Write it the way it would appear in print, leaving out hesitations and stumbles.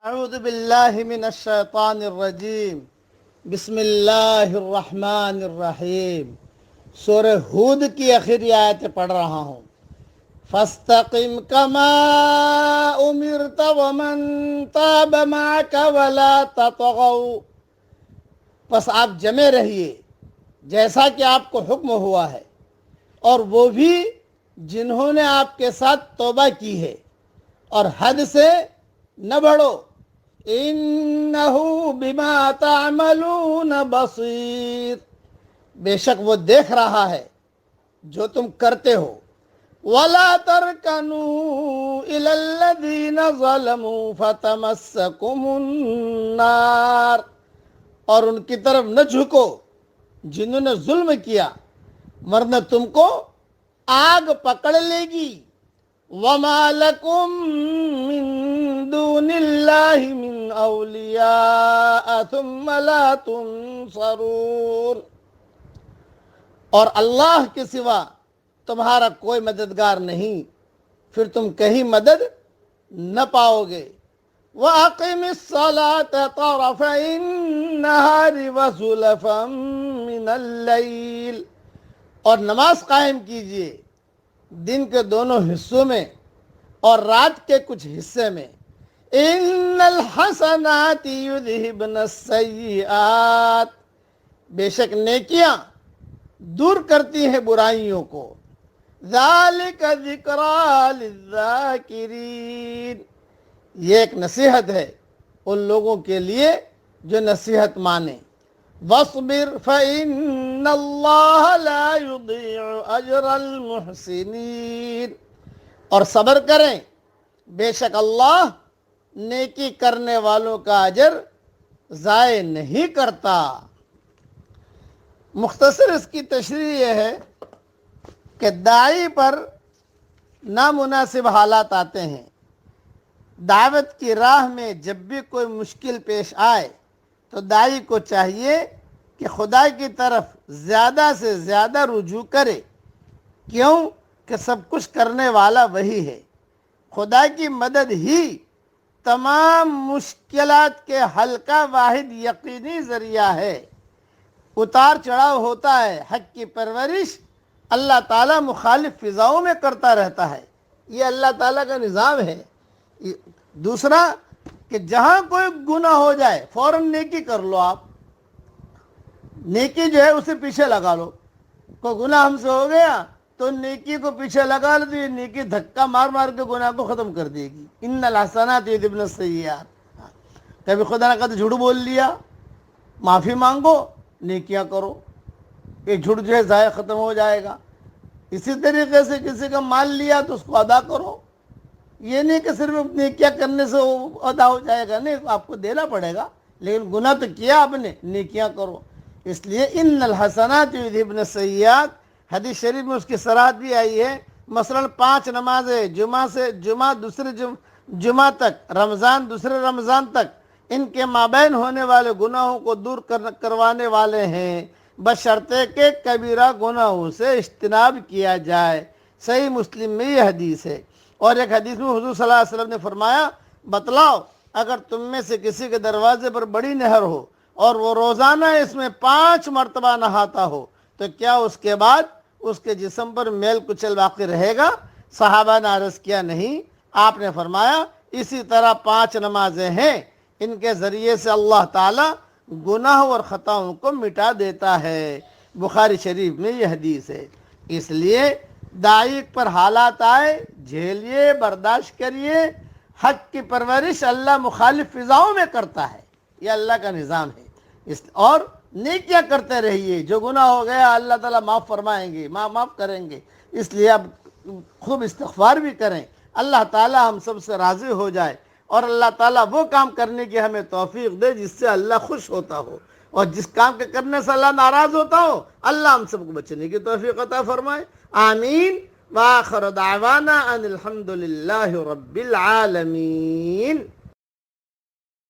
اعوذ باللہ من الشیطان الرجیم بسم اللہ الرحمن الرحیم سورہ ہود کی آخری آیت پڑھ رہا ہوں۔ فاستقم کما امرت ومن تاب معك ولا تطغوا، پس آپ جمے رہیے جیسا کہ آپ کو حکم ہوا ہے، اور وہ بھی جنہوں نے آپ کے ساتھ توبہ کی ہے، اور حد سے نہ بڑھو۔ انہو بما تعملون بصیر، بے شک وہ دیکھ رہا ہے جو تم کرتے ہو۔ ولا ترکنوا الی الذین ظلموا فتمسکم النار، اور ان کی طرف نہ جھکو جنہوں نے ظلم کیا، ورنہ تم کو آگ پکڑ لے گی۔ وما لکم من دون اللہ من اولیاء ثم لا تنصرون، اور اللہ کے سوا تمہارا کوئی مددگار نہیں، پھر تم کہیں مدد نہ پاؤ گے۔ وَأَقِمِ الصَّلَاةَ طَرَفَيِ النَّهَارِ وَزُلَفًا مِّنَ اللَّيْلِ، اور نماز قائم کیجئے دن کے دونوں حصوں میں اور رات کے کچھ حصے میں۔ ان الحسنات یذہبن السیئات، بے شک نیکیاں دور کرتی ہیں برائیوں کو۔ ذالک ذکریٰ للذاکرین، یہ ایک نصیحت ہے ان لوگوں کے لیے جو نصیحت مانیں۔ وَاصْبِرْ فَإِنَّ اللَّهَ لَا يُضِيعُ أَجْرَ الْمُحْسِنِينَ، اور صبر کریں، بے شک اللہ نیکی کرنے والوں کا اجر ضائع نہیں کرتا۔ مختصر اس کی تشریح یہ ہے کہ داعی پر نامناسب حالات آتے ہیں۔ دعوت کی راہ میں جب بھی کوئی مشکل پیش آئے تو داعی کو چاہیے کہ خدا کی طرف زیادہ سے زیادہ رجوع کرے، کیوں کہ سب کچھ کرنے والا وہی ہے۔ خدا کی مدد ہی تمام مشکلات کے حل کا واحد یقینی ذریعہ ہے۔ اتار چڑھاؤ ہوتا ہے، حق کی پرورش اللہ تعالیٰ مخالف فضاؤں میں کرتا رہتا ہے، یہ اللہ تعالیٰ کا نظام ہے۔ دوسرا کہ جہاں کوئی گناہ ہو جائے فوراً نیکی کر لو، آپ نیکی جو ہے اسے پیچھے لگا لو۔ کوئی گناہ ہم سے ہو گیا تو نیکی کو پیچھے لگا لو، تو یہ نیکی دھکا مار مار کے گناہ کو ختم کر دے گی۔ ان الحسنات یذہبن السیئات، کبھی خدا نہ کہا جھوٹ بول لیا، معافی مانگو، نیکیاں کرو، یہ جھوٹ جو ہے ضائع ختم ہو جائے گا۔ اسی طریقے سے کسی کا مال لیا تو اس کو ادا کرو، یہ نہیں کہ صرف نیکیاں کرنے سے وہ ادا ہو جائے گا، نہیں، آپ کو دینا پڑے گا، لیکن گناہ تو کیا آپ نے، نیکیاں کرو۔ اس لیے ان الحسنات یذہبن السیئات، حدیث شریف میں اس کی صراحت بھی آئی ہے۔ مثلا 5 نمازیں جمعہ سے دوسرے جمعہ تک، رمضان دوسرے رمضان تک، ان کے مابین ہونے والے گناہوں کو دور کروانے والے ہیں، بشرطے کہ کبیرہ گناہوں سے اجتناب کیا جائے۔ صحیح مسلم میں یہ حدیث ہے۔ اور ایک حدیث میں حضور صلی اللہ علیہ وسلم نے فرمایا، بتلاؤ اگر تم میں سے کسی کے دروازے پر بڑی نہر ہو اور وہ روزانہ اس میں 5 مرتبہ نہاتا ہو تو کیا اس کے بعد اس کے جسم پر میل کچل باقی رہے گا؟ صحابہ نے عرض کیا نہیں۔ آپ نے فرمایا اسی طرح 5 نمازیں ہیں، ان کے ذریعے سے اللہ تعالیٰ گناہ اور خطاؤں کو مٹا دیتا ہے۔ بخاری شریف میں یہ حدیث ہے۔ اس لیے داعی پر حالات آئے جھیلیے، برداشت کریے، حق کی پرورش اللہ مخالف فضاؤں میں کرتا ہے، یہ اللہ کا نظام ہے۔ اور نیکیاں کرتے رہیے، جو گناہ ہو گیا اللہ تعالیٰ معاف فرمائیں گے، معاف کریں گے۔ اس لیے اب خوب استغفار بھی کریں، اللہ تعالیٰ ہم سب سے راضی ہو جائے، اور اللہ تعالیٰ وہ کام کرنے کی ہمیں توفیق دے جس سے اللہ خوش ہوتا ہو، اور جس کام کے کرنے سے اللہ ناراض ہوتا ہو اللہ ہم سب کو بچنے کی توفیق عطا فرمائے۔ آمین۔ وآخر دعوانا ان الحمد للہ رب العالمین۔